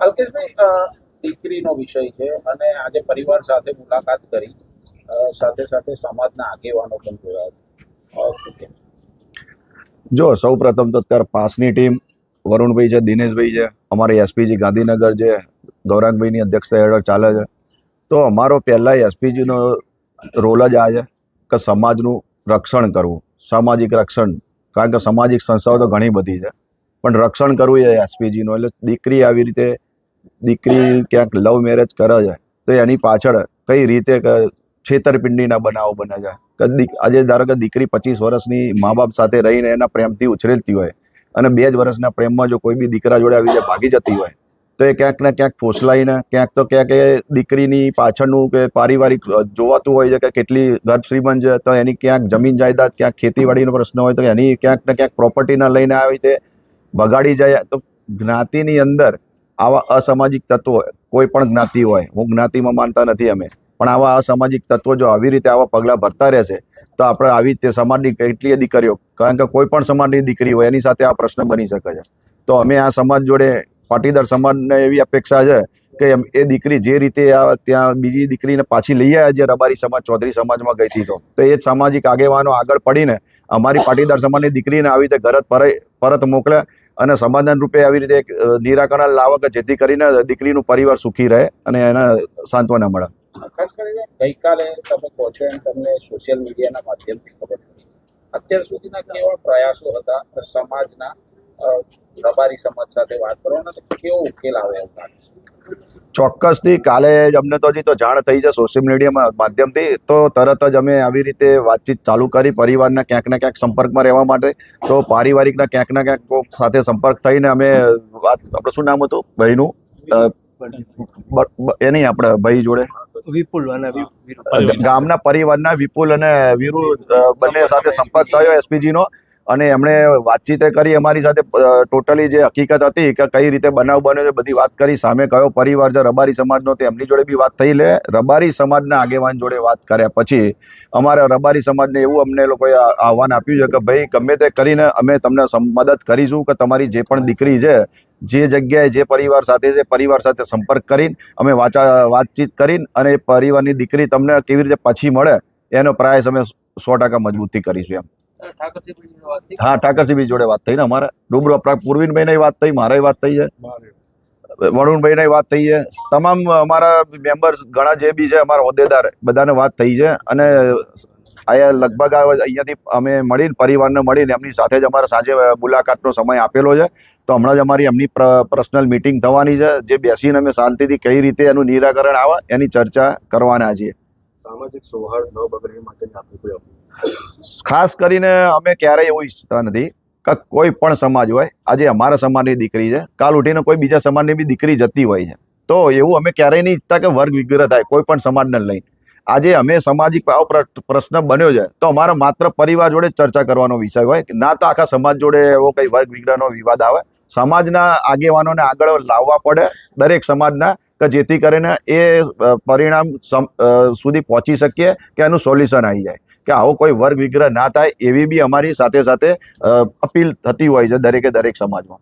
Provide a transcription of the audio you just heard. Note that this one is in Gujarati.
અલ્કેશભાઈ, દીકરીનો વિષય છે અને આજે પરિવાર સાથે મુલાકાત કરી, સાથે સાથે સમાજના આગેવાનો પણ જોયા. શું કે જો સૌ પ્રથમ તો અત્યારે પાસની ટીમ વરુણભાઈ છે, દિનેશભાઈ છે, અમારી એસપીજી ગાંધીનગર છે, ગૌરાંગભાઈની અધ્યક્ષતા હેઠળ ચાલે છે. તો અમારો પહેલાં એસપીજીનો રોલ જ આ છે કે સમાજનું રક્ષણ કરવું, સામાજિક રક્ષણ. કારણ કે સામાજિક સંસ્થાઓ તો ઘણી બધી છે, પણ રક્ષણ કરવું એ એસપીજીનું. એટલે દીકરી આવી રીતે ક્યાંક લવ મેરેજ કરે છે તો એની પાછળ કઈ રીતે છેતરપિંડીના બનાવો બને છે. આજે ધારો કે દીકરી 25 વર્ષની મા બાપ સાથે રહીને એના પ્રેમથી ઉછરેલતી હોય અને 2 જ વર્ષના પ્રેમમાં જો કોઈ બી દીકરા જોડે આવી રીતે ભાગી જતી હોય તો એ ક્યાંક ને ક્યાંક ફોસલાઈને ક્યાંક એ દીકરીની પાછળનું કે પારિવારિક જોવાતું હોય છે કે કેટલી ગર્ભ શ્રીમંત છે, તો એની ક્યાંક જમીન જાયદાદ, ક્યાંક ખેતીવાડીનો પ્રશ્ન હોય તો એની ક્યાંક ને ક્યાંક પ્રોપર્ટીના લઈને આવી રીતે બગાડી જાય. તો જ્ઞાતિની અંદર આવા અસામાજિક તત્વો, કોઈ પણ જ્ઞાતિ હોય, હું જ્ઞાતિમાં માનતા નથી અમે, પણ આવા અસામાજિક તત્વો જો આવી રીતે આવા પગલાં ભરતા રહેશે તો આપણે આવી રીતે સમાજની કેટલીય દીકરીઓ, કારણ કે કોઈ પણ સમાજની દીકરી હોય એની સાથે આ પ્રશ્ન બની શકે છે. તો અમે આ સમાજ જોડે, પાટીદાર સમાજને એવી અપેક્ષા છે કે એ દીકરી જે રીતે ત્યાં બીજી દીકરીને પાછી લઈ આવ્યા, જે રબારી સમાજ, ચૌધરી સમાજમાં ગઈ હતી, તો એ જ સામાજિક આગેવાનો આગળ પડીને અમારી પાટીદાર સમાજની દીકરીને આવી રીતે ઘર પરત મોકલે અને સમાધાન રૂપે આવી રીતે નિરાકરણ લાવે કે જેથી કરીને દીકરીનું પરિવાર સુખી રહે અને એને સાંત્વના મળે. ખાસ કરીને ગઈકાલે તમે કહો છો એમ તમને સોશિયલ મીડિયાના માધ્યમથી ખબર પડી, અત્યાર સુધીના કેવા પ્રયાસો હતા સમાજના રબારી સમાજ સાથે વાત કરવાનો, તો કેવો ઉકેલ આવે એવું લાગે? ચોક્કસથી કાલે જ અમને તો હજી તો જાણ થઈ છે સોશિયલ મીડિયામાં માધ્યમથી, તો તરત જ અમે આવી રીતે વાતચીત ચાલુ કરી પરિવારના ક્યાંક ને ક્યાંક સંપર્કમાં રહેવા માટે. તો પારિવારિકના ક્યાંક ને ક્યાંક સાથે સંપર્ક થઈને અમે વાત, આપણે શું નામ હતું ભાઈનું, એ નહીં, આપણે ભાઈ જોડે વિપુલ અને ગામના પરિવારના વિપુલ અને વીરુ બંને સાથે સંપર્ક થયો એસપીજીનો, અને એમણે વાતચીત કરી અમારી સાથે. ટોટલી જે હકીકત હતી કે કઈ રીતે બનાવ બન્યો છે બધી વાત કરી. સામે કયો પરિવાર છે રબારી સમાજનો તે એમની જોડે બી વાત થઈ. લે રબારી સમાજના આગેવાન જોડે વાત કર્યા પછી અમારા રબારી સમાજને એવું અમને લોકોએ આહવાન આપ્યું છે કે ભાઈ ગમે તે કરીને અમે તમને મદદ કરીશું કે તમારી જે પણ દીકરી છે જે જગ્યાએ જે પરિવાર સાથે છે પરિવાર સાથે સંપર્ક કરીને અમે વાતચીત કરીને અને પરિવારની દીકરી તમને કેવી રીતે પાછી મળે એનો પ્રયાસ અમે 100% મજબૂતથી કરીશું એમ. હા, ઠાકરસિંહભાઈ જોડે વાત થઈ ને અમારે રૂબરૂ. પૂર્વીનભાઈ વાત થઈ, મારી વાત થઈ છે, વરુણભાઈ વાત થઈ છે, તમામ અમારા મેમ્બર્સ ઘણા જે બી છે અમારા હોદ્દેદાર બધાને વાત થઈ છે. અને અહીંયા લગભગ અહીંયાથી અમે મળીને પરિવારને મળીને એમની સાથે જ અમારે સાંજે મુલાકાતનો સમય આપેલો છે. તો હમણાં જ અમારી એમની પર્સનલ મીટિંગ થવાની છે, જે બેસીને અમે શાંતિથી કઈ રીતે એનું નિરાકરણ આવે એની ચર્ચા કરવાના છીએ. સામાજિક સૌહાર્દ ન બગડે માટે આપણી કોઈ ખાસ કરીને અમે ક્યારેય એવું ઈચ્છતા નથી કે કોઈ પણ સમાજ હોય, આજે અમારા સમાજની દીકરી છે, કાલ ઉઠીને કોઈ બીજા સમાજની બી દીકરી જતી હોય છે, તો એવું અમે ક્યારેય નહીં ઈચ્છતા કે વર્ગ વિગ્રહ થાય કોઈ પણ સમાજને લઈને. આજે અમે સામાજિક પ્રશ્ન બન્યો છે તો અમારા માત્ર પરિવાર જોડે ચર્ચા કરવાનો વિષય હોય, ના તો આખા સમાજ જોડે એવો કઈ વર્ગ વિગ્રહનો વિવાદ આવે. સમાજના આગેવાનોને આગળ લાવવા પડે દરેક સમાજના, કે જેથી કરીને એ પરિણામ સુધી પહોંચી શકીએ કે એનું સોલ્યુશન આવી જાય, કે આવો કોઈ વર્ગ વિગ્રહ ના થાય એવી બી અમારી સાથે સાથે અપીલ થતી હોય છે દરેકે દરેક સમાજમાં.